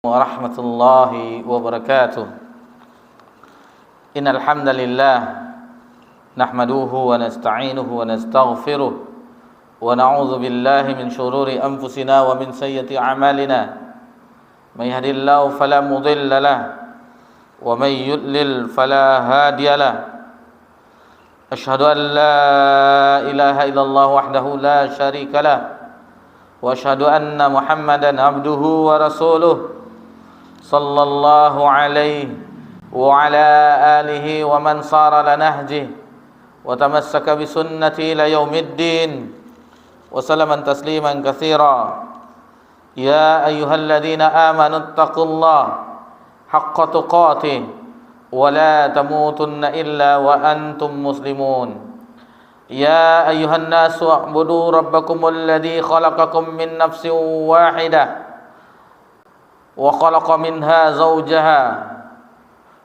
Warahmatullahi wabarakatuh. Innal hamdalillah nahmaduhu wa nasta'inuhu wa nastaghfiruh wa na'udzu billahi min shururi anfusina wa min sayyiati a'malina. May yahdihillahu fala mudilla lahu wa may yudlil fala hadiya lahu. Asyhadu an la ilaha illallah wahdahu la syarika lahu wa asyhadu anna Muhammadan abduhu wa rasuluh sallallahu alaihi wa ala alihi wa man sara ala nahjihi wa tamassaka bi sunnati ila yaumiddin wa sallaman tasliman katsira. Ya ayyuhalladzina amanu taqullaha haqqa tuqatih wa la tamutunna illa wa antum muslimun. Ya ayyuhan nasu u'budu rabbakumul ladzi khalaqakum min nafsin wahidah wa khalaqa minha zawjaha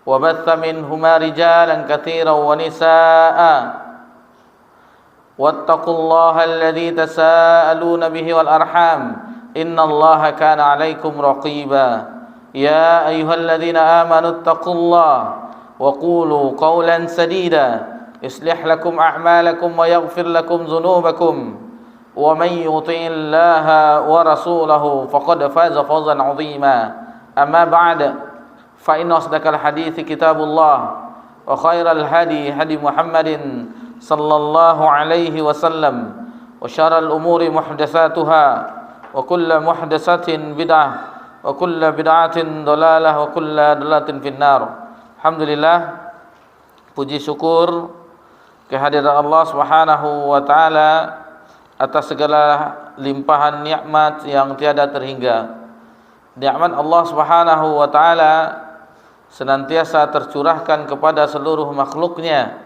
wa batha minhuma rijalan katsiran wa nisaa'a wattaqullaha alladzi tasaaluna bihi wal arham innallaha kana 'alaikum raqiba. Ya ayyuhalladzina amanu taqullaha wa qulu qawlan sadida yuslih lakum a'malakum wa yaghfir lakum dhunubakum wa may yuti'illaha wa rasulahu faqad faza fawzan 'azima. Amma ba'd, fa inna asdaqal hadithi kitabullah wa khairal hadi hadi Muhammadin sallallahu alaihi wasallam wa syarral umuri muhdatsatuha wa kullu muhdatsatin bid'ah wa kullu bid'atin dhalalah wa kullu dhalalatin finnar. Alhamdulillah, puji syukur kehadiran Allah Subhanahu wa taala atas segala limpahan nikmat yang tiada terhingga. Nikmat Allah Subhanahu wa taala senantiasa tercurahkan kepada seluruh makhluknya,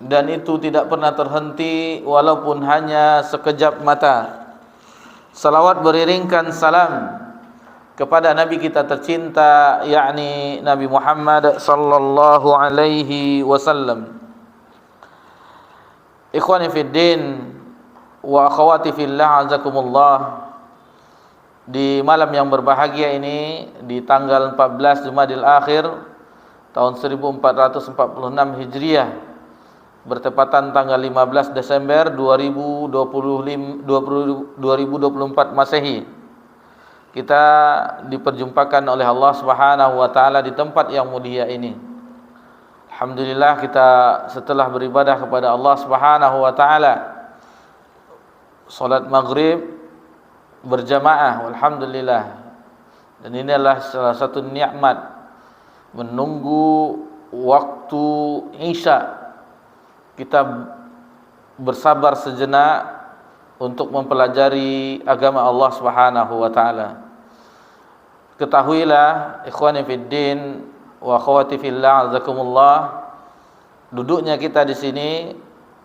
dan itu tidak pernah terhenti walaupun hanya sekejap mata. Salawat beriringkan salam kepada Nabi kita tercinta, yakni Nabi Muhammad sallallahu alaihi wasallam. Ikhwani fid din wa akhawati fillah, azakumullah. Di malam yang berbahagia ini, di tanggal 14 Jumadil Akhir tahun 1446 Hijriah, bertepatan tanggal 15 Desember 2024 Masehi, kita diperjumpakan oleh Allah Subhanahu wa taala di tempat yang mulia ini. Alhamdulillah, kita setelah beribadah kepada Allah Subhanahu wa taala, salat maghrib berjamaah, alhamdulillah. Dan ini adalah salah satu nikmat, menunggu waktu Isya kita bersabar sejenak untuk mempelajari agama Allah Subhanahu wa taala. Ketahuilah ikhwani fid din wa akhwati fillah, azakumullah, duduknya kita di sini,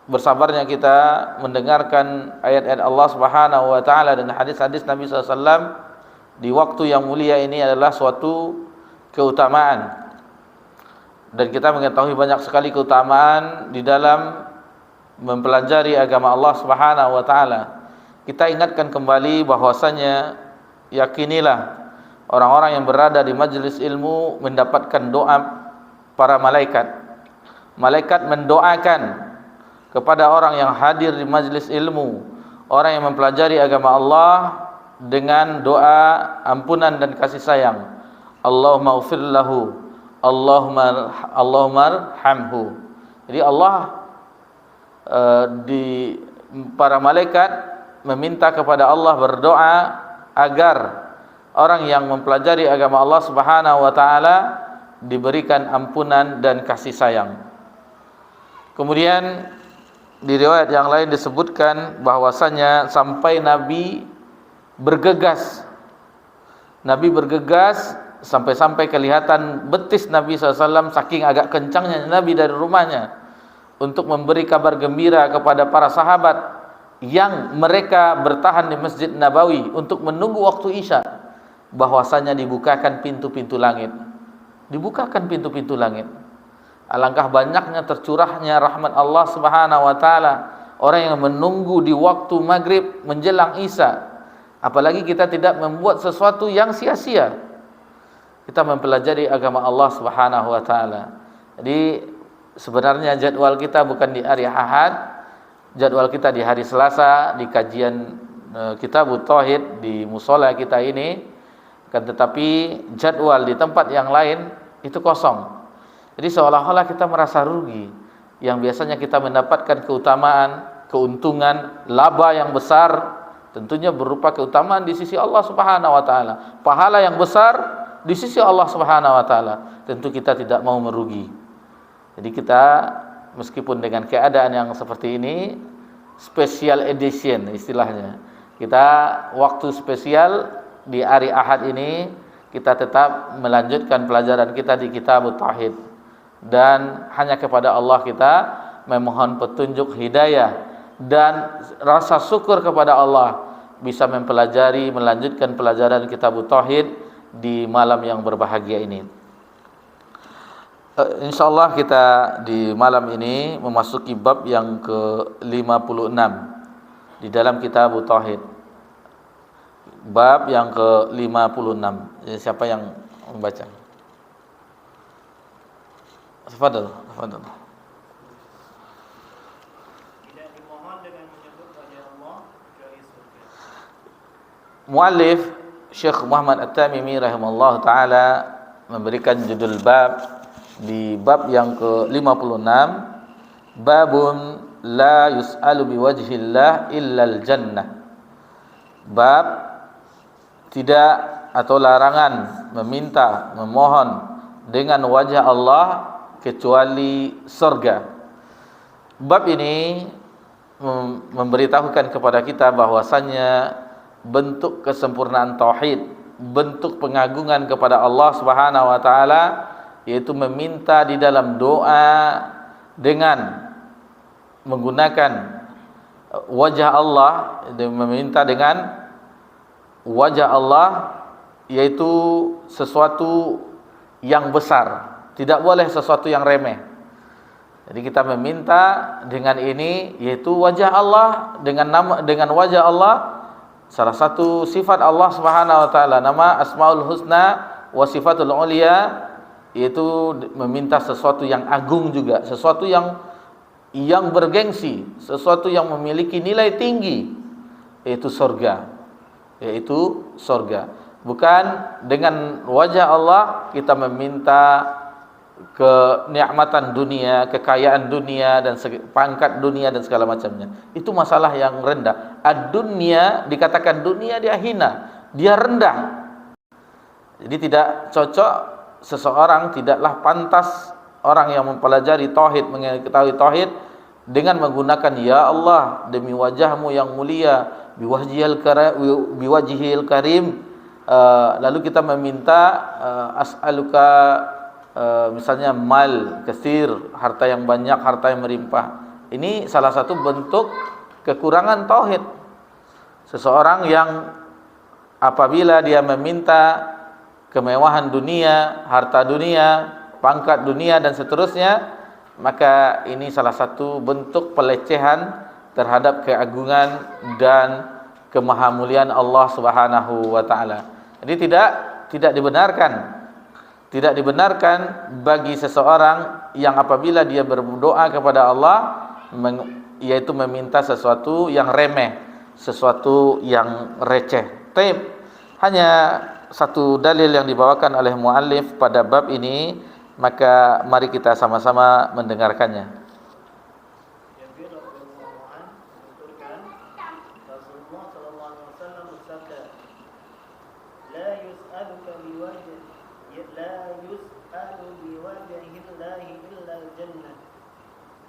bersabarnya kita mendengarkan ayat-ayat Allah Subhanahu wa taala dan hadis-hadis Nabi sallallahu alaihi wasallam di waktu yang mulia ini adalah suatu keutamaan. Dan kita mengetahui banyak sekali keutamaan di dalam mempelajari agama Allah Subhanahu wa taala. Kita ingatkan kembali bahwasanya yakinilah orang-orang yang berada di majelis ilmu mendapatkan doa para malaikat. Malaikat mendoakan kepada orang yang hadir di majelis ilmu, orang yang mempelajari agama Allah, dengan doa ampunan dan kasih sayang. Allahumma ighfir lahu, Allahumma arhamhu. Jadi Allah di para malaikat meminta kepada Allah, berdoa agar orang yang mempelajari agama Allah Subhanahu wa taala diberikan ampunan dan kasih sayang. Kemudian di riwayat yang lain disebutkan bahwasanya sampai Nabi bergegas sampai-sampai kelihatan betis Nabi SAW, saking agak kencangnya Nabi dari rumahnya untuk memberi kabar gembira kepada para sahabat yang mereka bertahan di Masjid Nabawi untuk menunggu waktu Isya, bahwasanya dibukakan pintu-pintu langit. Dibukakan pintu-pintu langit. Alangkah banyaknya tercurahnya rahmat Allah Subhanahu wa taala, orang yang menunggu di waktu maghrib menjelang Isya. Apalagi kita tidak membuat sesuatu yang sia-sia. kita mempelajari agama Allah Subhanahu wa taala. Jadi sebenarnya jadwal kita bukan di hari Ahad, jadwal kita di hari Selasa di kajian Kitabut Tauhid di musola kita ini, kan tetapi jadwal di tempat yang lain itu kosong. Jadi seolah-olah kita merasa rugi, yang biasanya kita mendapatkan keutamaan, keuntungan, laba yang besar, tentunya berupa keutamaan di sisi Allah Subhanahu wa taala, pahala yang besar di sisi Allah Subhanahu wa taala. Tentu kita tidak mau merugi. Jadi kita meskipun dengan keadaan yang seperti ini, special edition istilahnya, kita waktu spesial di hari Ahad ini kita tetap melanjutkan pelajaran kita di Kitabut Tauhid, dan hanya kepada Allah kita memohon petunjuk hidayah dan rasa syukur kepada Allah bisa mempelajari, melanjutkan pelajaran Kitabut Tauhid di malam yang berbahagia ini. InsyaAllah kita di malam ini memasuki bab yang ke-56 di dalam Kitabut Tauhid. Bab yang ke-56. Siapa yang membaca? Tafadhal, tafadhal. Tidak dimohon dengan menyebut wajah Allah kecuali surga. Muallif Syekh Muhammad At-Tamimi rahimahullah ta'ala memberikan judul bab di bab yang ke-56, babun la yus'alu biwajhillah illal jannah. Bab tidak atau larangan meminta, memohon dengan wajah Allah kecuali surga. Bab ini memberitahukan kepada kita bahwasannya bentuk kesempurnaan tauhid, bentuk pengagungan kepada Allah Subhanahu wa taala, yaitu meminta di dalam doa dengan menggunakan wajah Allah, meminta dengan wajah Allah, yaitu sesuatu yang besar, tidak boleh sesuatu yang remeh. Jadi kita meminta dengan ini, yaitu wajah Allah, dengan wajah Allah. Salah satu sifat Allah Subhanahu wa taala, nama Asmaul Husna wa Sifatul Ulia, yaitu meminta sesuatu yang agung juga, sesuatu yang bergengsi, sesuatu yang memiliki nilai tinggi, yaitu surga. Bukan dengan wajah Allah kita meminta kenikmatan dunia, kekayaan dunia, dan pangkat dunia dan segala macamnya. Itu masalah yang rendah. Ad-dunya, dikatakan dunia, dia hina, dia rendah. Jadi tidak cocok seseorang, tidaklah pantas orang yang mempelajari tauhid, mengetahui tauhid dengan menggunakan ya Allah demi wajahmu yang mulia, biwajhil karim, lalu kita meminta as'aluka, misalnya mal katsir, harta yang banyak, harta yang melimpah. Ini salah satu bentuk kekurangan tauhid. Seseorang yang apabila dia meminta kemewahan dunia, harta dunia, pangkat dunia dan seterusnya, maka ini salah satu bentuk pelecehan terhadap keagungan dan kemahamuliaan Allah Subhanahu wa taala. Jadi tidak dibenarkan bagi seseorang yang apabila dia berdoa kepada Allah yaitu meminta sesuatu yang remeh, sesuatu yang receh. Hanya satu dalil yang dibawakan oleh muallif pada bab ini, maka mari kita sama-sama mendengarkannya. Jabir radhiyallahu anhu menuturkan, Rasulullah sallallahu alaihi wasallam bersabda, la yus'aluka biwajhi llahi illa al-jannah.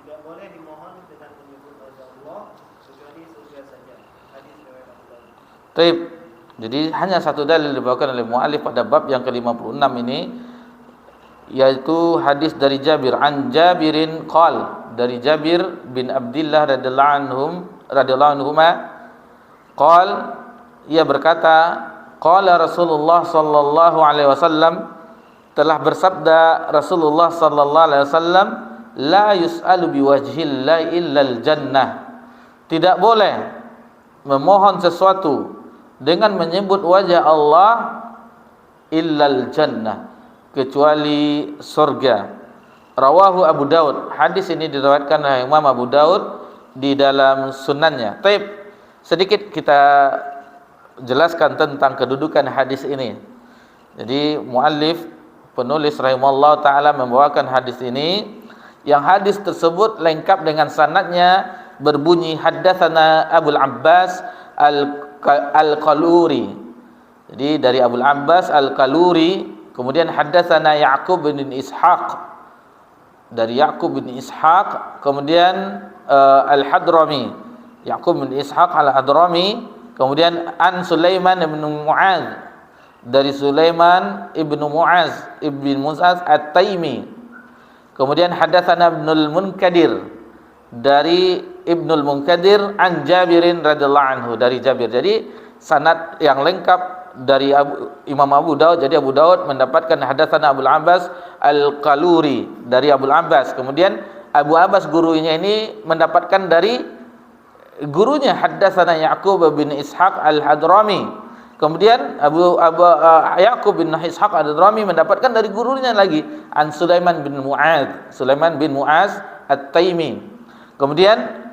Tidak boleh dimohon dengan menyebut wajah Allah kecuali surga saja. Hadis riwayat Abu Dawud. Taib. Jadi hanya satu dalil dibawakan oleh muallif pada bab yang ke-56 ini, yaitu hadis dari Jabir, an Jabirin qal, dari Jabir bin Abdullah radhiyallahu anhuma qal, ia berkata, qala Rasulullah sallallahu alaihi wasallam, telah bersabda Rasulullah sallallahu alaihi wasallam, la yus'alu biwajhillahi illal jannah. Tidak boleh memohon sesuatu dengan menyebut wajah Allah illal jannah, kecuali surga. Rawahu Abu Daud. Hadis ini diriwayatkan oleh Imam Abu Daud di dalam sunannya. Taib, sedikit kita jelaskan tentang kedudukan hadis ini. Jadi muallif, penulis rahimahullah ta'ala membawakan hadis ini, yang hadis tersebut lengkap dengan sanadnya berbunyi haddatsana Abul Abbas Al-Qaluri. Jadi dari Abul Abbas Al-Qaluri, kemudian haddatsana Ya'qub bin Ishaq, dari Ya'qub bin Ishaq, kemudian Al-Hadrami, Ya'qub bin Ishaq Al-Hadrami, kemudian an Sulaiman bin Mu'adz, dari Sulaiman ibnu Mu'az ibn Mu'az At-Taimi, kemudian haddatsana Ibnul Munkadir, dari Ibnul Munkadir an Jabirin radhiyallahu anhu, dari Jabir. Jadi sanad yang lengkap dari Imam Abu Daud. Jadi Abu Daud mendapatkan haddatsana Abul Abbas Al-Qaluri dari Abul Abbas, kemudian Abu Abbas gurunya ini mendapatkan dari gurunya haddatsana Ya'qub bin Ishaq Al-Hadrami, kemudian Ya'qub bin Ishaq Al-Hadrami mendapatkan dari gurunya lagi an Sulaiman bin Mu'az At-Taimi, kemudian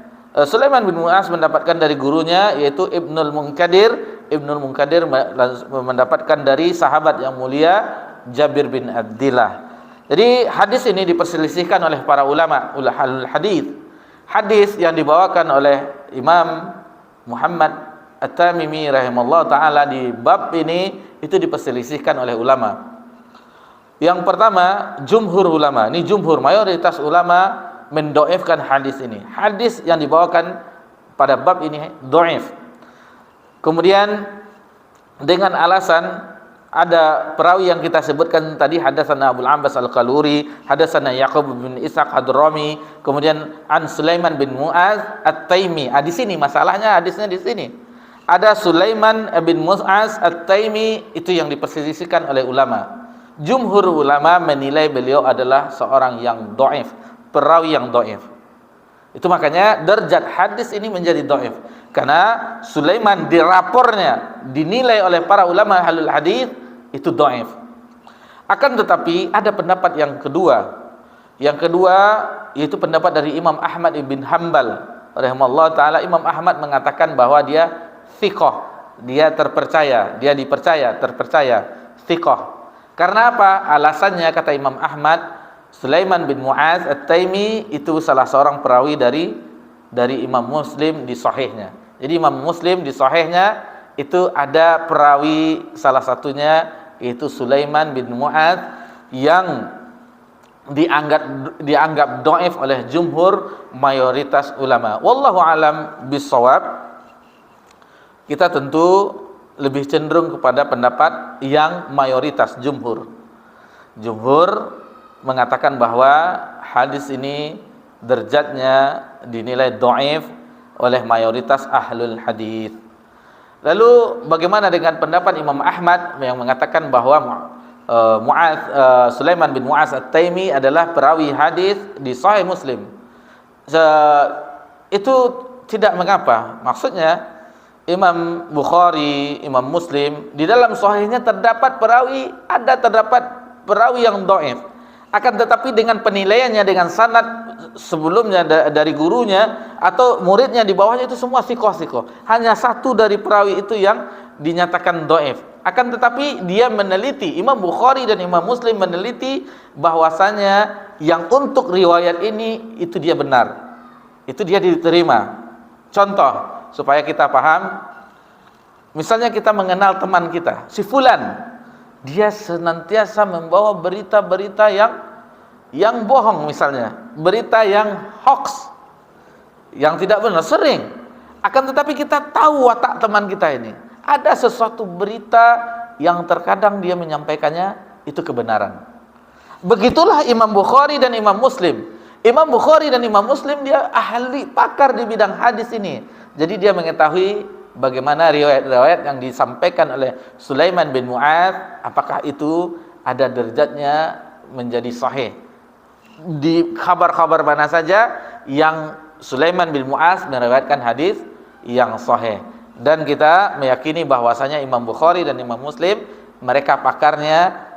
Sulaiman bin Mu'az mendapatkan dari gurunya yaitu Ibnul Munkadir mendapatkan dari sahabat yang mulia Jabir bin Abdillah. Jadi hadis ini diperselisihkan oleh para ulama ulul hadis. Hadis yang dibawakan oleh Imam Muhammad At-Tamimi rahimahullah ta'ala di bab ini itu diperselisihkan oleh ulama. Yang pertama, jumhur ulama, ini jumhur, mayoritas ulama mendoifkan hadis ini. Hadis yang dibawakan pada bab ini doif. Kemudian dengan alasan ada perawi yang kita sebutkan tadi, haddatsana Abul Abbas Al-Qaluri, haddatsana Ya'qub bin Ishaq Hadrami, kemudian an Sulaiman bin Mu'az At-Taimi. Di sini masalahnya, hadisnya di sini. Ada Sulaiman bin Mu'az At-Taimi, itu yang diperselisihkan oleh ulama. Jumhur ulama menilai beliau adalah seorang yang dhaif, perawi yang dhaif. Itu makanya derajat hadis ini menjadi dhaif, karena Sulaiman di rapornya dinilai oleh para ulama ahlul hadis itu dhaif. Akan tetapi ada pendapat yang kedua. Yang kedua yaitu pendapat dari Imam Ahmad ibn Hanbal rahimahullah taala. Imam Ahmad mengatakan bahwa dia thiqah, dia terpercaya, dia dipercaya, terpercaya, thiqah. Karena apa? Alasannya kata Imam Ahmad, Sulaiman bin Mu'az At-Taimi itu salah seorang perawi dari Imam Muslim di sahihnya. Jadi Imam Muslim di sahihnya itu ada perawi salah satunya yaitu Sulaiman bin Mu'az yang dianggap dhaif oleh jumhur mayoritas ulama. Wallahu alam bissawab. Kita tentu lebih cenderung kepada pendapat yang mayoritas jumhur. Jumhur mengatakan bahwa hadis ini derajatnya dinilai dhaif oleh mayoritas ahlul hadis. Lalu bagaimana dengan pendapat Imam Ahmad yang mengatakan bahwa Sulaiman bin Mu'az At-Taimi adalah perawi hadis di Sahih Muslim? Itu tidak mengapa. Maksudnya Imam Bukhari, Imam Muslim di dalam sahihnya terdapat perawi yang dhaif. Akan tetapi dengan penilaiannya dengan sanad sebelumnya dari gurunya atau muridnya di bawahnya itu semua thiqah. Hanya satu dari perawi itu yang dinyatakan dhaif. Akan tetapi dia meneliti, Imam Bukhari dan Imam Muslim meneliti bahwasanya yang untuk riwayat ini itu dia benar. Itu dia diterima. Contoh supaya kita paham, misalnya kita mengenal teman kita, si fulan, dia senantiasa membawa berita-berita yang bohong, misalnya berita yang hoax, yang tidak benar, sering. Akan tetapi kita tahu watak teman kita ini, ada sesuatu berita yang terkadang dia menyampaikannya itu kebenaran. Begitulah Imam Bukhari dan Imam Muslim. Imam Bukhari dan Imam Muslim dia ahli pakar di bidang hadis ini. Jadi dia mengetahui bagaimana riwayat-riwayat yang disampaikan oleh Sulaiman bin Mu'az, apakah itu ada derajatnya menjadi sahih. Di khabar-khabar mana saja yang Sulaiman bin Mu'az meriwayatkan hadis yang sahih. Dan kita meyakini bahwasanya Imam Bukhari dan Imam Muslim mereka pakarnya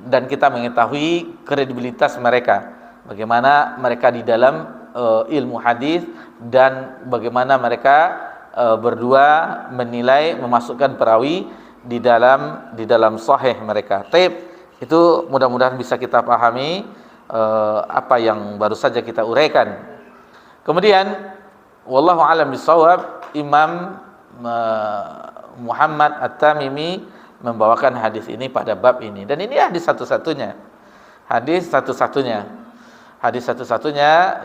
dan kita mengetahui kredibilitas mereka. Bagaimana mereka di dalam ilmu hadis dan bagaimana mereka berdua menilai memasukkan perawi di dalam sahih mereka. Taib, itu mudah-mudahan bisa kita pahami apa yang baru saja kita uraikan. Kemudian wallahu alam bisawab, Imam Muhammad At-Tamimi membawakan hadis ini pada bab ini, dan ini hadis satu-satunya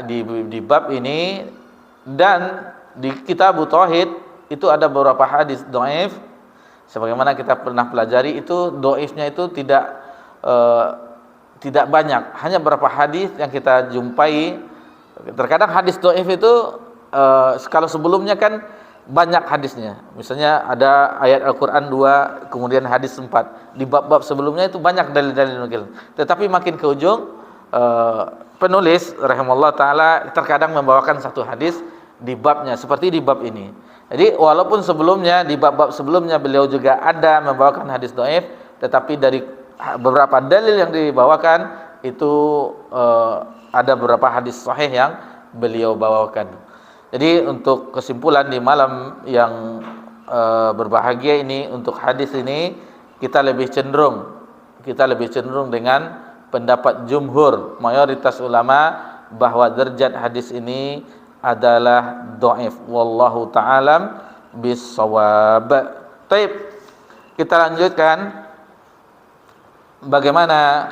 di bab ini. Dan di kitab Tauhid itu ada beberapa hadis dhaif, sebagaimana kita pernah pelajari, itu dhaifnya itu tidak banyak, hanya beberapa hadis yang kita jumpai. Terkadang hadis dhaif itu kalau sebelumnya kan banyak hadisnya, misalnya ada ayat Al-Quran 2, kemudian hadis 4, di bab-bab sebelumnya itu banyak dalil-dalil nukil. Tetapi makin ke ujung penulis rahimahullah ta'ala terkadang membawakan satu hadis di babnya, seperti di bab ini. Jadi walaupun sebelumnya di bab-bab sebelumnya beliau juga ada membawakan hadis dhaif, tetapi dari beberapa dalil yang dibawakan itu ada beberapa hadis sahih yang beliau bawakan. Jadi untuk kesimpulan di malam yang berbahagia ini, untuk hadis ini kita lebih cenderung dengan pendapat jumhur, mayoritas ulama, bahwa derajat hadis ini adalah dhaif. Wallahu ta'alam bis-shawab. Baik, kita lanjutkan bagaimana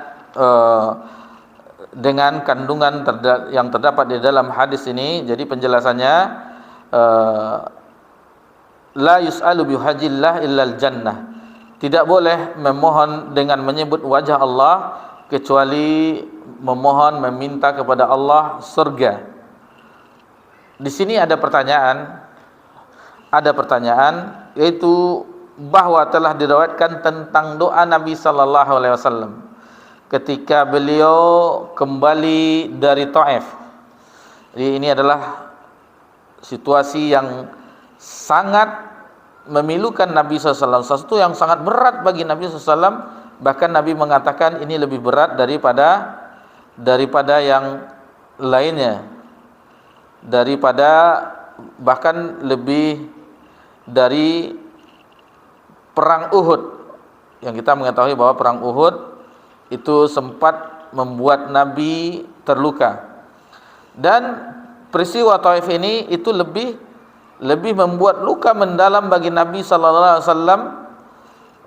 dengan kandungan yang terdapat di dalam hadis ini. Jadi penjelasannya, la yus'alu bihajillah illal jannah, tidak boleh memohon dengan menyebut wajah Allah kecuali memohon, meminta kepada Allah surga. Di sini ada pertanyaan, yaitu bahwa telah diriwayatkan tentang doa Nabi sallallahu alaihi wasallam ketika beliau kembali dari Taif. Jadi ini adalah situasi yang sangat memilukan Nabi SAW, sesuatu yang sangat berat bagi Nabi SAW. Bahkan Nabi mengatakan ini lebih berat daripada yang lainnya, bahkan lebih dari perang Uhud, yang kita mengetahui bahwa perang Uhud itu sempat membuat Nabi terluka. Dan peristiwa Taif ini itu lebih membuat luka mendalam bagi Nabi sallallahu alaihi wasallam.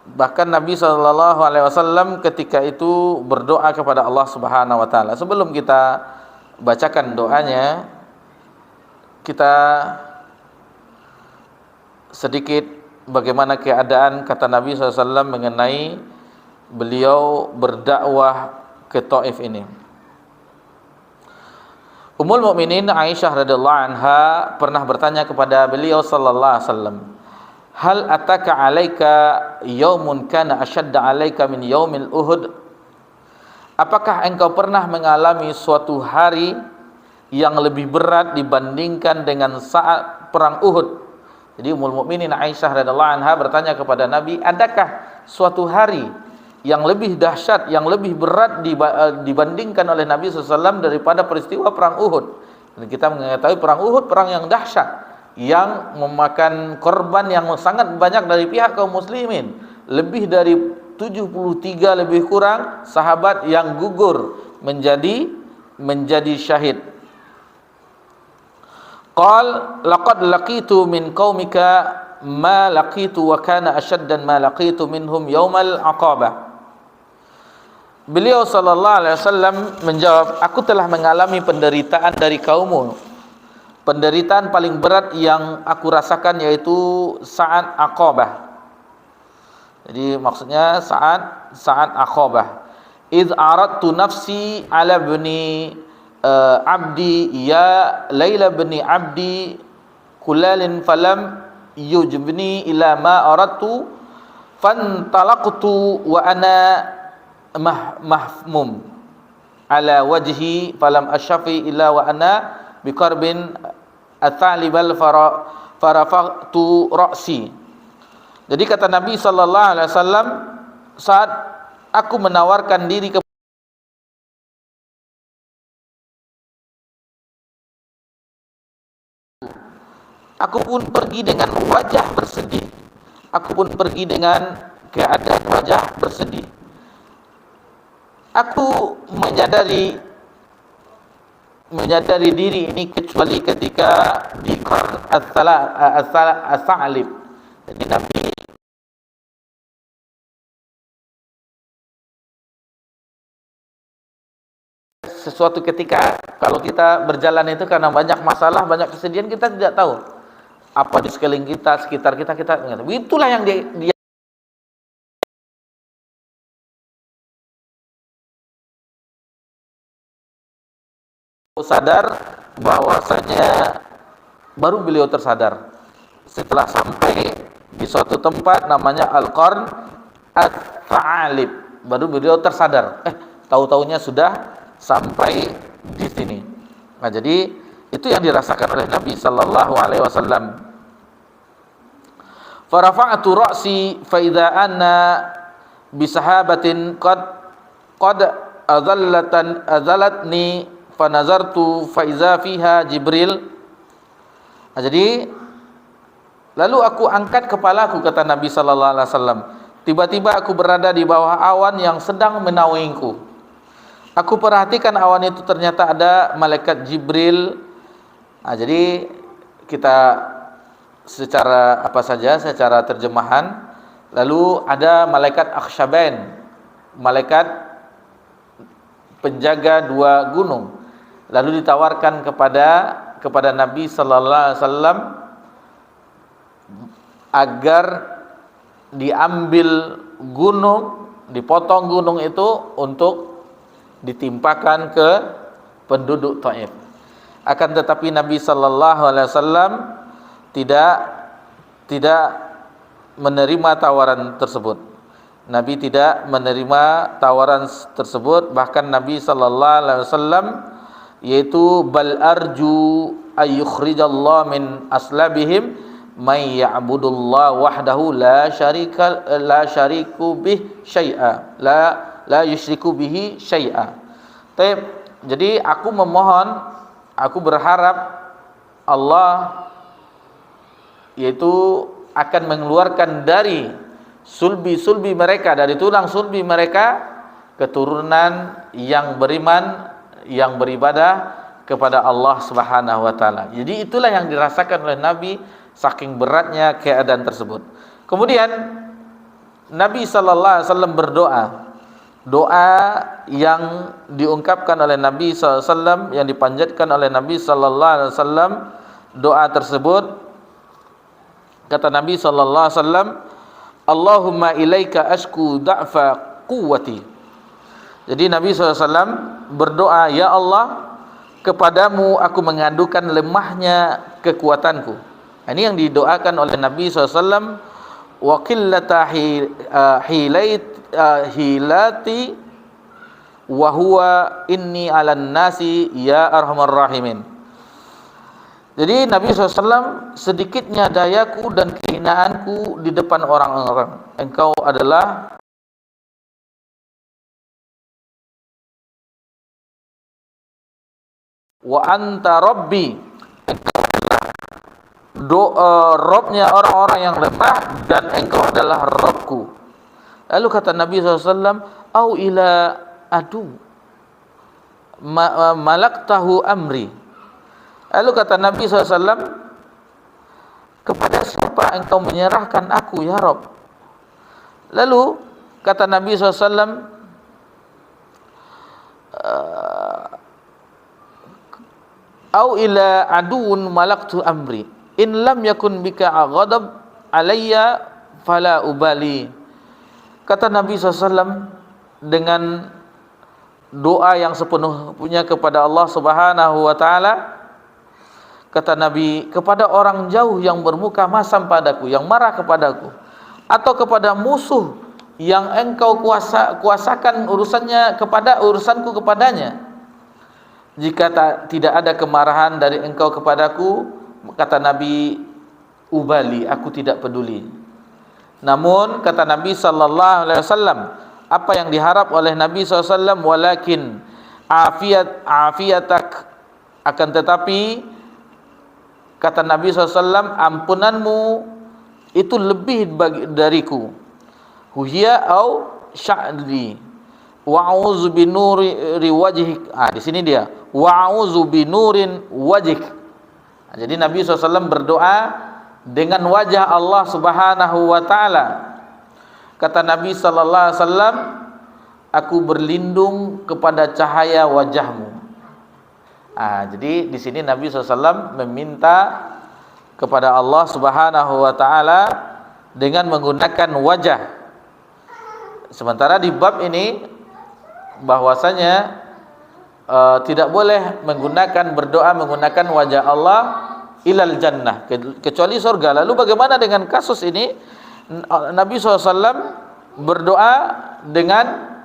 Bahkan Nabi sallallahu alaihi wasallam ketika itu berdoa kepada Allah Subhanahu wa taala. Sebelum kita bacakan doanya, kita sedikit bagaimana keadaan kata Nabi SAW mengenai beliau berdakwah ke Taif ini. Ummul Mukminin Aisyah radhiyallahu anha pernah bertanya kepada beliau sallallahu alaihi wasallam, "Hal ataka 'alaika yaumun kana ashadda 'alaika min yaumil Uhud?" Apakah engkau pernah mengalami suatu hari yang lebih berat dibandingkan dengan saat perang Uhud? Jadi Ummul Mukminin Aisyah radhiyallahu anha bertanya kepada Nabi, adakah suatu hari yang lebih dahsyat, yang lebih berat dibandingkan oleh Nabi SAW daripada peristiwa perang Uhud? Dan kita mengetahui perang Uhud perang yang dahsyat, yang memakan korban yang sangat banyak dari pihak kaum muslimin. Lebih dari 73 lebih kurang sahabat yang gugur menjadi syahid. Qal laqad laqitu min qaumika ma laqitu wa kana ashaddan ma laqitu minhum yaumal aqabah. Beliau sallallahu alaihi wasallam menjawab, aku telah mengalami penderitaan dari kaummu. Penderitaan paling berat yang aku rasakan yaitu saat Aqabah. Jadi maksudnya saat Aqabah. Idz aradtu nafsi ala bani abdi ya Laila bani abdi kulalin falam yujibni ila ma aradtu fantalaqtu wa ana mahmum ala wajhi falam ashafi illa wa ana biqarbin athalibal farafaqtu ra'si. Jadi kata Nabi sallallahu alaihi wasallam, saat aku menawarkan diri ke aku pun pergi dengan wajah bersedih. Aku pun pergi dengan keadaan wajah bersedih. Aku menyadari diri ini kecuali ketika di qarn as-salib. Jadi Nabi sesuatu ketika kalau kita berjalan itu karena banyak masalah, banyak kesedihan, kita tidak tahu apa di sekeliling kita, sekitar kita itulah yang dia sadar bahwasanya baru beliau tersadar setelah sampai di suatu tempat namanya Al-Qarn As-Sa'alib, baru beliau tersadar tahu-taunya sudah sampai di sini. Nah, jadi itu yang dirasakan oleh Nabi sallallahu alaihi wasallam. Farafa'tu ra'si fa idza anna bi sahabatin qad azalatni fa nazartu fa iza fiha Jibril. Nah, jadi lalu aku angkat kepalaku, kata Nabi sallallahu alaihi wasallam. Tiba-tiba aku berada di bawah awan yang sedang menaungiku. Aku perhatikan awan itu ternyata ada malaikat Jibril. Nah, jadi kita secara apa saja, secara terjemahan, lalu ada malaikat Akhshabain, malaikat penjaga dua gunung. Lalu ditawarkan kepada Nabi sallallahu alaihi wasallam agar diambil gunung, dipotong gunung itu untuk ditimpakan ke penduduk Taif. Akan tetapi Nabi sallallahu alaihi wasallam tidak menerima tawaran tersebut. Nabi tidak menerima tawaran tersebut. Bahkan Nabi sallallahu alaihi wasallam yaitu bal arju ayyukhrijallahu min aslabihim may ya'budullah wahdahu la syariku bih syai'a la yusyriku bihi syai'a. Jadi aku memohon, aku berharap Allah yaitu akan mengeluarkan dari sulbi mereka, dari tulang sulbi mereka, keturunan yang beriman, yang beribadah kepada Allah Subhanahu wa taala. Jadi itulah yang dirasakan oleh Nabi, saking beratnya keadaan tersebut. Kemudian Nabi sallallahu alaihi wasallam berdoa. Doa yang diungkapkan oleh Nabi sallallahu alaihi wasallam, yang dipanjatkan oleh Nabi sallallahu alaihi wasallam, doa tersebut kata Nabi sallallahu alaihi wasallam, Allahumma ilaika ashku da'fa quwwati. Jadi Nabi sallallahu alaihi wasallam berdoa, ya Allah, kepadamu aku mengadukan lemahnya kekuatanku. Ini yang didoakan oleh Nabi sallallahu alaihi wasallam, wa qillata hilati wa huwa inni 'alan nasi ya arhamar rahimin. Jadi Nabi SAW, sedikitnya dayaku dan kehinaanku di depan orang-orang. Engkau adalah wa anta rabbi, engkau adalah Robnya orang-orang yang lemah, dan engkau adalah Robku. Lalu kata Nabi SAW, au ila adu malaktahu amri. Lalu kata Nabi SAW, kepada siapa engkau menyerahkan aku ya Rabb? Lalu kata Nabi SAW, au ila aduun malaktu amri in lam yakun bika ghadab alayya fala ubali. Kata Nabi SAW dengan doa yang sepenuhnya kepada Allah Subhanahu wa taala, kata Nabi, kepada orang jauh yang bermuka masam padaku, yang marah kepadaku, atau kepada musuh yang engkau kuasakan urusanku kepadanya, jika tidak ada kemarahan dari engkau kepadaku, kata Nabi, ubali, aku tidak peduli. Namun kata Nabi sallallahu alaihi wasallam, apa yang diharap oleh Nabi SAW, walakin afiatak, akan tetapi kata Nabi SAW, ampunanmu itu lebih dariku. Huhiya au sya'li wa'uzu binuri wajhik. Di sini dia wa'uzu binurin wajhik. Jadi Nabi SAW berdoa dengan wajah Allah Subhanahu wa taala. Kata Nabi sallallahu alaihi wasallam, aku berlindung kepada cahaya wajahmu. Jadi di sini Nabi SAW meminta kepada Allah Subhanahu wa taala dengan menggunakan wajah. Sementara di bab ini bahwasanya tidak boleh berdoa menggunakan wajah Allah ilal jannah, kecuali surga. Lalu bagaimana dengan kasus ini? Nabi SAW berdoa dengan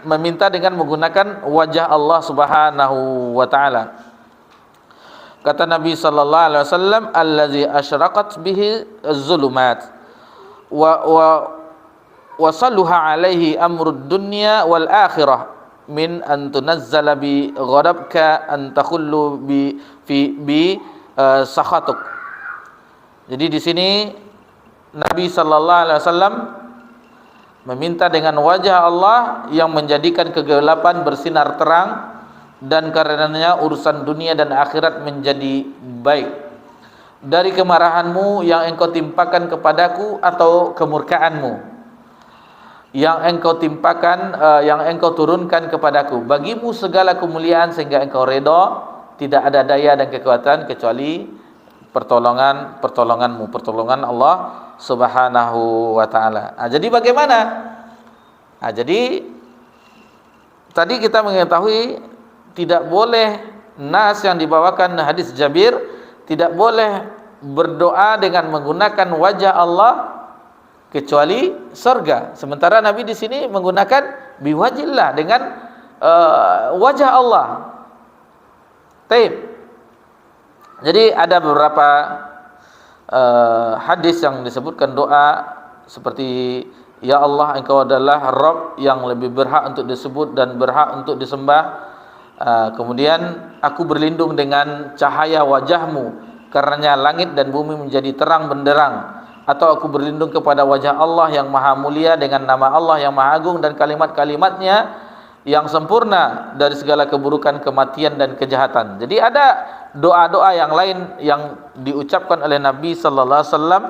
meminta dengan menggunakan wajah Allah Subhanahu wa taala. Kata Nabi sallallahu alaihi wasallam, allazi asyraqat bihi az-zulumat wa salluha alaihi amrud dunya wal akhirah min an tunazzala bi ghadabka an takhullu bi sakhatuk. Jadi di sini Nabi sallallahu alaihi wasallam meminta dengan wajah Allah yang menjadikan kegelapan bersinar terang, dan karenanya urusan dunia dan akhirat menjadi baik, dari kemarahanmu yang engkau timpakan kepadaku atau kemurkaanmu yang engkau timpakan, yang engkau turunkan kepadaku. Bagimu segala kemuliaan sehingga engkau redha, tidak ada daya dan kekuatan kecuali pertolonganmu, pertolongan Allah Subhanahu wa taala. Jadi bagaimana? Jadi tadi kita mengetahui tidak boleh nas yang dibawakan hadis Jabir, tidak boleh berdoa dengan menggunakan wajah Allah kecuali surga. Sementara Nabi di sini menggunakan biwajillah, dengan wajah Allah. Taib. Jadi ada beberapa hadis yang disebutkan doa seperti, ya Allah, engkau adalah Rabb yang lebih berhak untuk disebut dan berhak untuk disembah. Kemudian aku berlindung dengan cahaya wajahmu, karenanya langit dan bumi menjadi terang benderang. Atau aku berlindung kepada wajah Allah yang maha mulia dengan nama Allah yang maha agung dan kalimat-kalimatnya yang sempurna dari segala keburukan, kematian dan kejahatan. Jadi ada doa-doa yang lain yang diucapkan oleh Nabi sallallahu alaihi wasallam,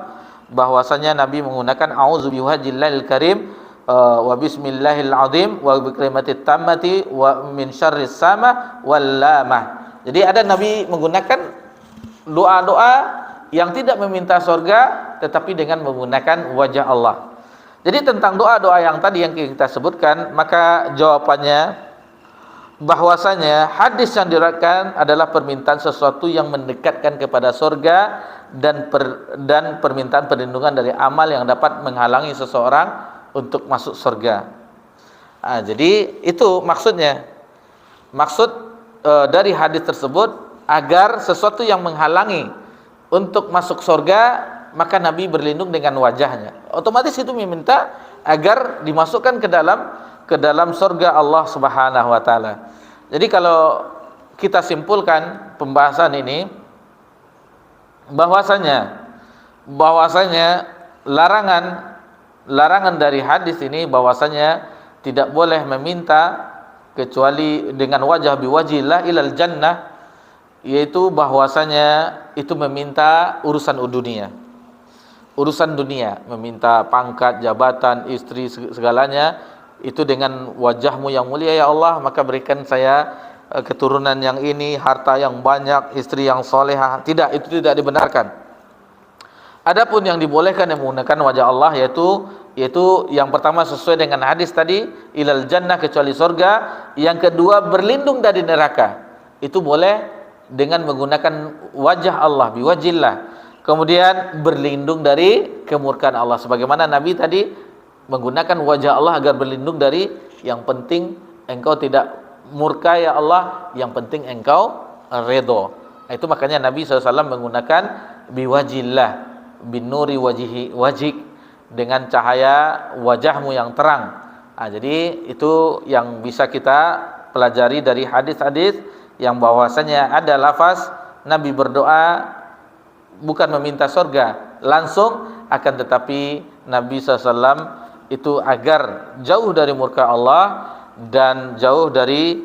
bahwasanya Nabi menggunakan a'udzu biwajhillahil karim wa bismillahil azim wa bi kalimatit tammati wa min syarris sama wal lamah. Jadi ada Nabi menggunakan doa-doa yang tidak meminta surga tetapi dengan menggunakan wajah Allah. Jadi tentang doa-doa yang tadi yang kita sebutkan, maka jawabannya bahwasanya hadis yang diriwayatkan adalah permintaan sesuatu yang mendekatkan kepada surga dan permintaan perlindungan dari amal yang dapat menghalangi seseorang untuk masuk surga. Jadi itu maksudnya. Maksud dari hadis tersebut agar sesuatu yang menghalangi untuk masuk surga, maka Nabi berlindung dengan wajahnya. Otomatis itu meminta agar dimasukkan ke dalam surga Allah Subhanahu wa taala. Jadi kalau kita simpulkan pembahasan ini, bahwasanya larangan dari hadis ini bahwasanya tidak boleh meminta kecuali dengan wajah biwajillah ilal jannah, yaitu bahwasanya itu meminta urusan dunia, meminta pangkat, jabatan, istri, segalanya itu dengan wajahmu yang mulia ya Allah, maka berikan saya keturunan yang ini, harta yang banyak, istri yang solehah. Tidak, itu tidak dibenarkan. Adapun yang dibolehkan yang menggunakan wajah Allah yaitu yang pertama sesuai dengan hadis tadi, ilal jannah, kecuali surga. Yang kedua berlindung dari neraka, itu boleh dengan menggunakan wajah Allah biwajillah. Kemudian berlindung dari kemurkaan Allah, sebagaimana Nabi tadi menggunakan wajah Allah agar berlindung dari, yang penting engkau tidak murka ya Allah, yang penting engkau redha. Itu makanya Nabi SAW menggunakan biwajillah. binuri wajik, dengan cahaya wajahmu yang terang. Jadi itu yang bisa kita pelajari dari hadis-hadis yang bahwasanya ada lafaz Nabi berdoa bukan meminta surga langsung, akan tetapi Nabi SAW itu agar jauh dari murka Allah dan jauh dari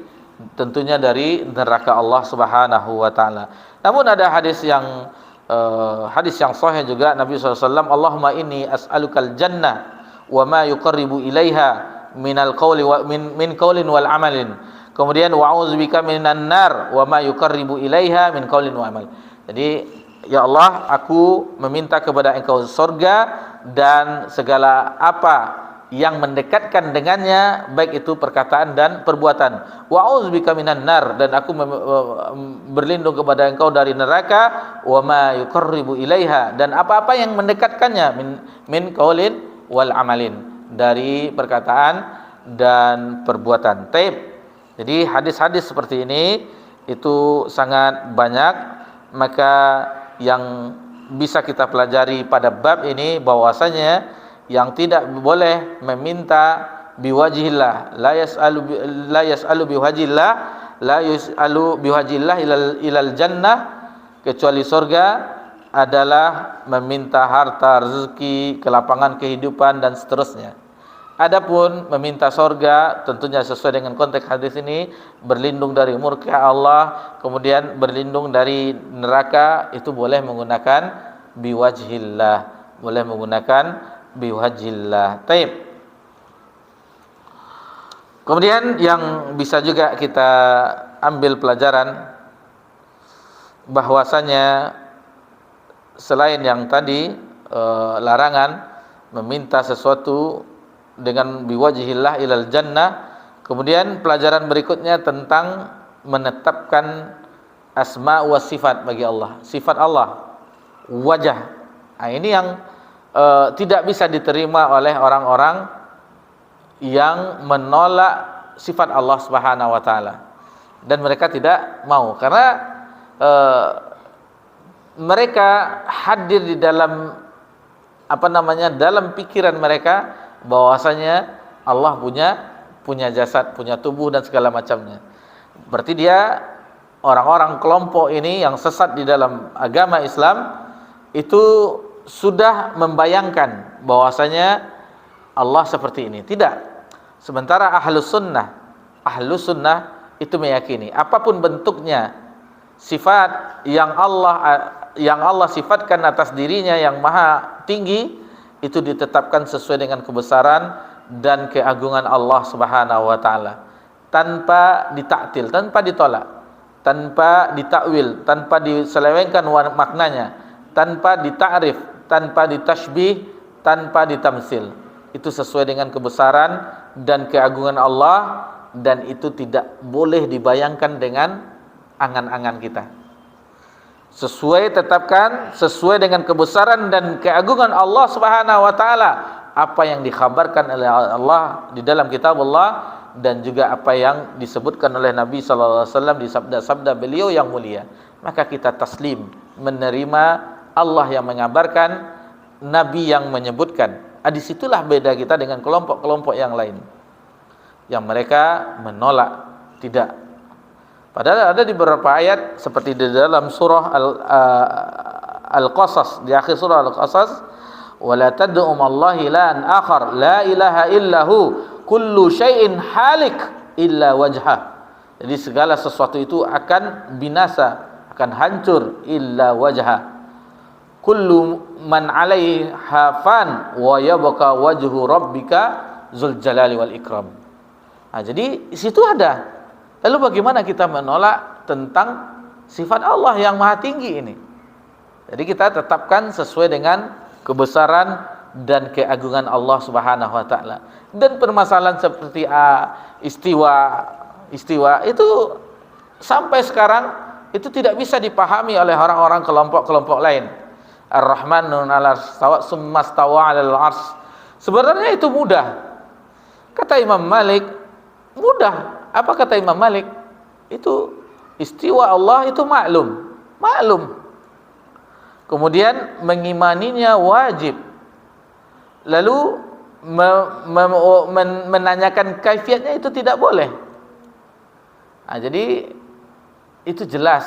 tentunya dari neraka Allah Subhanahu wa taala. Namun ada hadis yang sahih juga Nabi SAW, Allahumma inni as'alukal jannah wa ma yuqarribu ilaiha minal qawli wa min qaulin wal amalin. Kemudian wa'udzubika minan nar wa ma yuqarribu ilaiha min qaulin wa amal. Jadi ya Allah, aku meminta kepada Engkau surga dan segala apa yang mendekatkan dengannya, baik itu perkataan dan perbuatan. Wa'udzubika minan nar, dan aku berlindung kepada Engkau dari neraka. Wa ma yuqarribu ilaiha, dan apa-apa yang mendekatkannya min qaulin wal amalin, dari perkataan dan perbuatan. Taib. Jadi hadis-hadis seperti ini itu sangat banyak, maka yang bisa kita pelajari pada bab ini bahwasanya yang tidak boleh meminta biwajhillah, la yas'alu biwajhillah, la yas'alu biwajhillah ilal jannah, kecuali surga, adalah meminta harta, rezeki, kelapangan kehidupan dan seterusnya. Adapun meminta surga tentunya sesuai dengan konteks hadis ini, berlindung dari murka Allah, kemudian berlindung dari neraka, itu boleh menggunakan biwajhillah, boleh menggunakan biwajhillah. Taib. Kemudian yang bisa juga kita ambil pelajaran bahwasanya selain yang tadi larangan meminta sesuatu dengan biwajhillah ilal jannah, kemudian pelajaran berikutnya tentang menetapkan asma wa sifat bagi Allah, sifat Allah, wajah. Ini yang tidak bisa diterima oleh orang-orang yang menolak sifat Allah Subhanahu wa taala, dan mereka tidak mau karena mereka hadir di dalam dalam pikiran mereka bahwasanya Allah punya jasad, punya tubuh dan segala macamnya. Berarti dia, orang-orang kelompok ini yang sesat di dalam agama Islam itu sudah membayangkan bahwasanya Allah seperti ini. Tidak. Sementara ahlus sunnah itu meyakini apapun bentuknya sifat yang Allah sifatkan atas dirinya yang maha tinggi, itu ditetapkan sesuai dengan kebesaran dan keagungan Allah Subhanahu wa taala, tanpa ditaktil, tanpa ditolak, tanpa ditakwil, tanpa diselewengkan maknanya, tanpa ditakrif, tanpa ditashbih, tanpa ditamsil. Itu sesuai dengan kebesaran dan keagungan Allah, dan itu tidak boleh dibayangkan dengan angan-angan kita. Tetapkan sesuai dengan kebesaran dan keagungan Allah Subhanahu wa taala, apa yang dikhabarkan oleh Allah di dalam kitab Allah, dan juga apa yang disebutkan oleh Nabi sallallahu alaihi wasallam di sabda-sabda beliau yang mulia. Maka kita taslim, menerima Allah yang mengabarkan, Nabi yang menyebutkan. Disitulah beda kita dengan kelompok-kelompok yang lain, yang mereka menolak. Tidak. Padahal ada di beberapa ayat seperti di dalam surah Al-Qasas, di akhir surah Al-Qasas, wala tad'u ma'allahi ilahan akhar la ilaha illahu kullu syai'in halik illa wajhah. Jadi segala sesuatu itu akan binasa, akan hancur, illa wajhah. Kullu man 'alaiha fan wa yabqa wajhu rabbika dzul jalali wal ikram. Jadi di situ ada. Lalu bagaimana kita menolak tentang sifat Allah yang maha tinggi ini? Jadi kita tetapkan sesuai dengan kebesaran dan keagungan Allah Subhanahu wa taala. Dan permasalahan seperti istiwa itu sampai sekarang itu tidak bisa dipahami oleh orang-orang kelompok-kelompok lain. Ar-Rahmanun 'alas stawa summa stawa 'alal 'arsy. Sebenarnya itu mudah. Kata Imam Malik, mudah. Apa kata Imam Malik? Itu istiwa Allah itu maklum. Kemudian mengimaninya wajib. Lalu menanyakan kaifiatnya itu tidak boleh. Jadi itu jelas,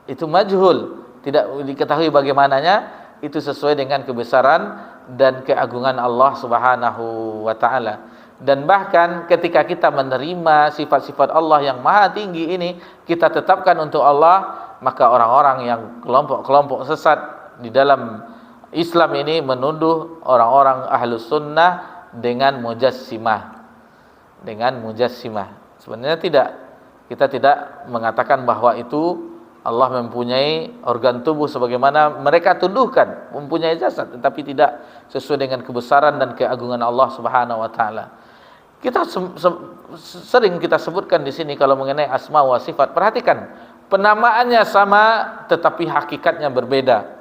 itu majhul, tidak diketahui bagaimananya, itu sesuai dengan kebesaran dan keagungan Allah Subhanahu wa taala. Dan bahkan ketika kita menerima sifat-sifat Allah yang maha tinggi ini, kita tetapkan untuk Allah, maka orang-orang yang kelompok-kelompok sesat di dalam Islam ini menuduh orang-orang ahlus sunnah dengan mujassimah. Sebenarnya tidak. Kita tidak mengatakan bahwa itu Allah mempunyai organ tubuh sebagaimana mereka tuduhkan, mempunyai jasad, tetapi tidak sesuai dengan kebesaran dan keagungan Allah Subhanahu wa taala. Kita sering kita sebutkan di sini kalau mengenai asma wa sifat. Perhatikan, penamaannya sama tetapi hakikatnya berbeda.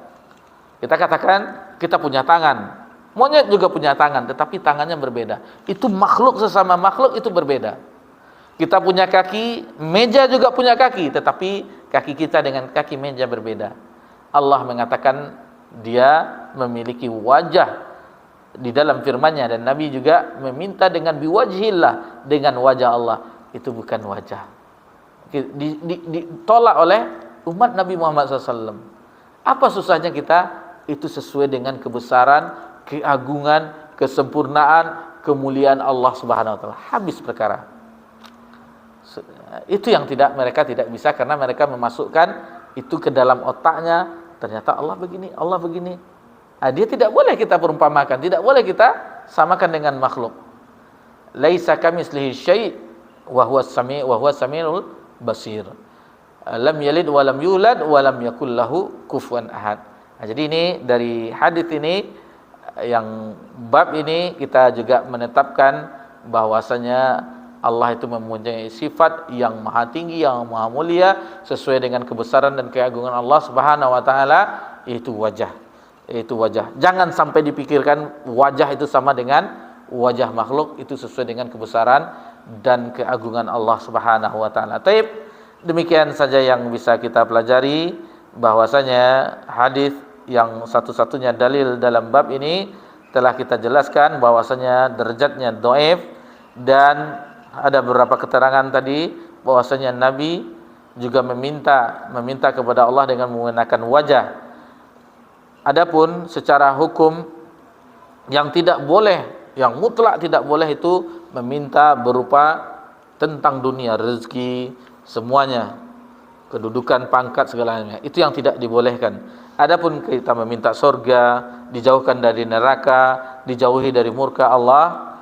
Kita katakan kita punya tangan. Monyet juga punya tangan, tetapi tangannya berbeda. Itu makhluk sesama makhluk itu berbeda. Kita punya kaki, meja juga punya kaki, tetapi kaki kita dengan kaki meja berbeda. Allah mengatakan dia memiliki wajah di dalam firman-Nya, dan Nabi juga meminta dengan biwajhillah, dengan wajah Allah. Itu bukan wajah. Ditolak oleh umat Nabi Muhammad SAW. Apa susahnya kita? Itu sesuai dengan kebesaran, keagungan, kesempurnaan, kemuliaan Allah Subhanahu wa taala. Habis perkara. Itu yang mereka tidak bisa, karena mereka memasukkan itu ke dalam otaknya. Ternyata Allah begini, Allah begini. Dia tidak boleh kita perumpamakan, tidak boleh kita samakan dengan makhluk. Laisa kamitslihi syai' wa huwas samiul basir. Lam yalid wa lam yulad wa lam yakul lahu kufuwan ahad. Jadi ini dari hadis ini, yang bab ini kita juga menetapkan bahwasanya Allah itu mempunyai sifat yang maha tinggi, yang maha mulia, sesuai dengan kebesaran dan keagungan Allah Subhanahu wa taala, yaitu wajah. Jangan sampai dipikirkan wajah itu sama dengan wajah makhluk, itu sesuai dengan kebesaran dan keagungan Allah Subhanahu wa taala. Taib, demikian saja yang bisa kita pelajari, bahwasanya hadis yang satu-satunya dalil dalam bab ini telah kita jelaskan bahwasanya derajatnya dhaif, dan ada beberapa keterangan tadi bahwasanya Nabi juga meminta kepada Allah dengan menggunakan wajah. Adapun secara hukum yang tidak boleh, yang mutlak tidak boleh, itu meminta berupa tentang dunia, rezeki, semuanya, kedudukan, pangkat, segalanya. Itu yang tidak dibolehkan. Adapun kita meminta surga, dijauhkan dari neraka, dijauhi dari murka Allah,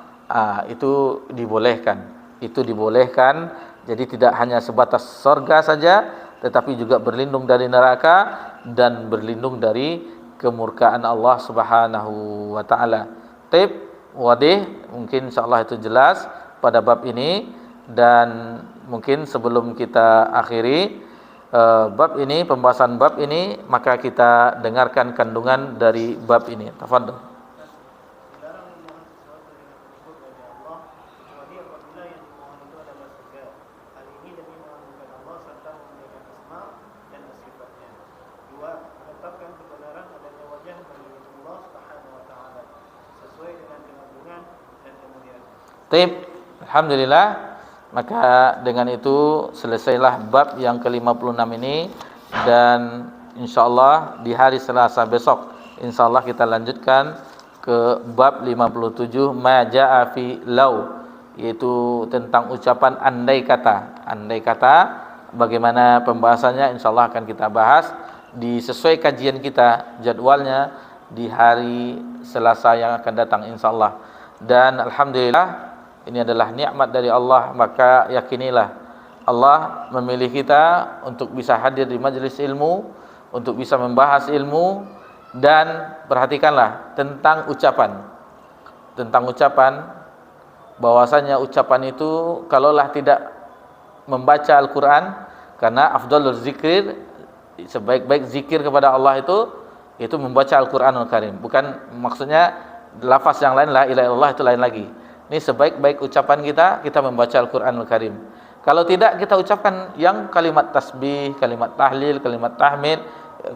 itu dibolehkan. Itu dibolehkan. Jadi tidak hanya sebatas surga saja, tetapi juga berlindung dari neraka dan berlindung dari kemurkaan Allah Subhanahu wa taala. Taib, wadih, mungkin insyaallah itu jelas pada bab ini. Dan mungkin sebelum kita akhiri bab ini, pembahasan bab ini, maka kita dengarkan kandungan dari bab ini. Tafadhol. Taib, alhamdulillah. Maka dengan itu selesailah bab yang ke-56 ini, dan insyaallah di hari Selasa besok insyaallah kita lanjutkan ke bab 57 ma jaa fi law, yaitu tentang ucapan andai kata. Andai kata, bagaimana pembahasannya insyaallah akan kita bahas di sesuai kajian kita, jadwalnya di hari Selasa yang akan datang insyaallah. Dan alhamdulillah, ini adalah nikmat dari Allah. Maka yakinilah Allah memilih kita untuk bisa hadir di majelis ilmu, untuk bisa membahas ilmu. Dan perhatikanlah tentang ucapan. Tentang ucapan, bahwasanya ucapan itu kalaulah tidak membaca Al-Quran, karena afdhalul zikir, sebaik-baik zikir kepada Allah itu membaca Al-Quranul Karim. Bukan maksudnya lafaz yang lain, la ilaha illallah, itu lain lagi. Ini sebaik-baik ucapan kita membaca Al-Quranul Karim. Kalau tidak, kita ucapkan yang kalimat tasbih, kalimat tahlil, kalimat tahmid,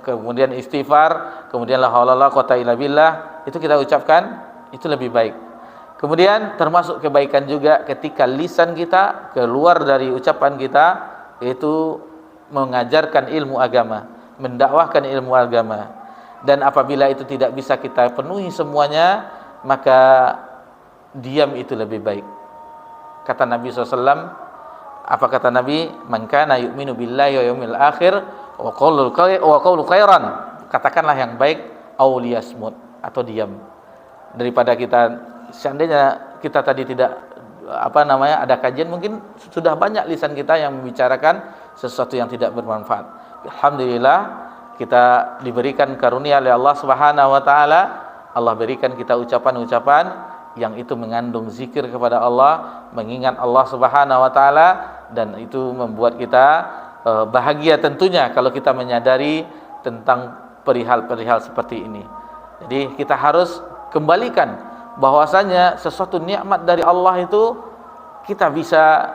kemudian istighfar, kemudian la haula wala quwata illa billah, itu kita ucapkan, itu lebih baik. Kemudian termasuk kebaikan juga ketika lisan kita keluar dari ucapan kita, yaitu mengajarkan ilmu agama, mendakwahkan ilmu agama. Dan apabila itu tidak bisa kita penuhi semuanya, maka diam itu lebih baik. Kata Nabi SAW, apa kata Nabi? Man kana yu'minu billahi wa yawmil akhir wa qawlu khairan. Katakanlah yang baik, aw liyasmut, atau diam. Daripada kita, seandainya kita tadi tidak ada kajian, mungkin sudah banyak lisan kita yang membicarakan sesuatu yang tidak bermanfaat. Alhamdulillah kita diberikan karunia oleh Allah Subhanahu wa taala. Allah berikan kita ucapan-ucapan yang itu mengandung zikir kepada Allah, mengingat Allah Subhanahu wa taala, dan itu membuat kita bahagia tentunya kalau kita menyadari tentang perihal-perihal seperti ini. Jadi kita harus kembalikan bahwasanya sesuatu nikmat dari Allah itu kita bisa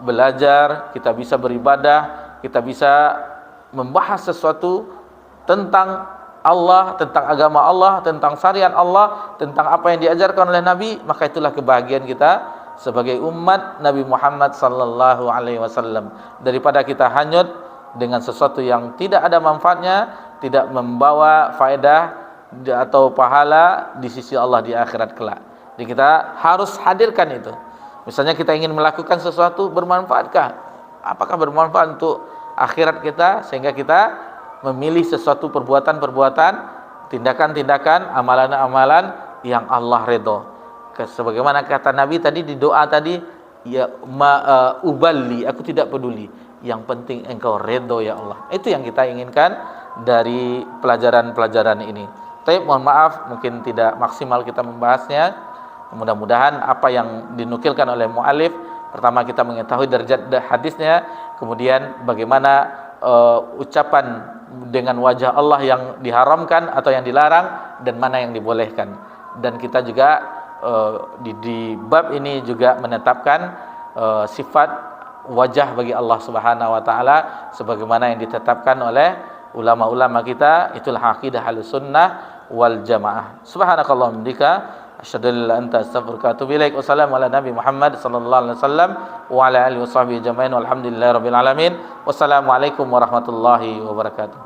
belajar, kita bisa beribadah, kita bisa membahas sesuatu tentang Allah, tentang agama Allah, tentang syariat Allah, tentang apa yang diajarkan oleh Nabi, maka itulah kebahagiaan kita sebagai umat Nabi Muhammad sallallahu alaihi wasallam, daripada kita hanyut dengan sesuatu yang tidak ada manfaatnya, tidak membawa faedah atau pahala di sisi Allah di akhirat kelak. Jadi kita harus hadirkan itu. Misalnya kita ingin melakukan sesuatu, bermanfaatkah? Apakah bermanfaat untuk akhirat kita, sehingga kita memilih sesuatu perbuatan-perbuatan, tindakan-tindakan, amalan-amalan yang Allah redha. Sebagaimana kata Nabi tadi di doa tadi, ya uballi, aku tidak peduli, yang penting engkau redha ya Allah. Itu yang kita inginkan dari pelajaran-pelajaran ini. Tapi mohon maaf, mungkin tidak maksimal kita membahasnya. Mudah-mudahan apa yang dinukilkan oleh mu'alif, pertama kita mengetahui derajat hadisnya, kemudian bagaimana ucapan dengan wajah Allah yang diharamkan atau yang dilarang, dan mana yang dibolehkan. Dan kita juga di bab ini juga menetapkan sifat wajah bagi Allah Subhanahu wa taala sebagaimana yang ditetapkan oleh ulama-ulama kita. Itulah akidah Ahlussunnah wal Jamaah. Subhanakallahumma bika asyhadu an la ilaha illa anta astaghfiruka wa atubu ilaik. Wassalamu ala nabi Muhammad sallallahu alaihi wasallam wa ala alihi washabbihi ajmain walhamdulillahirabbil alamin. Wassalamualaikum warahmatullahi wabarakatuh.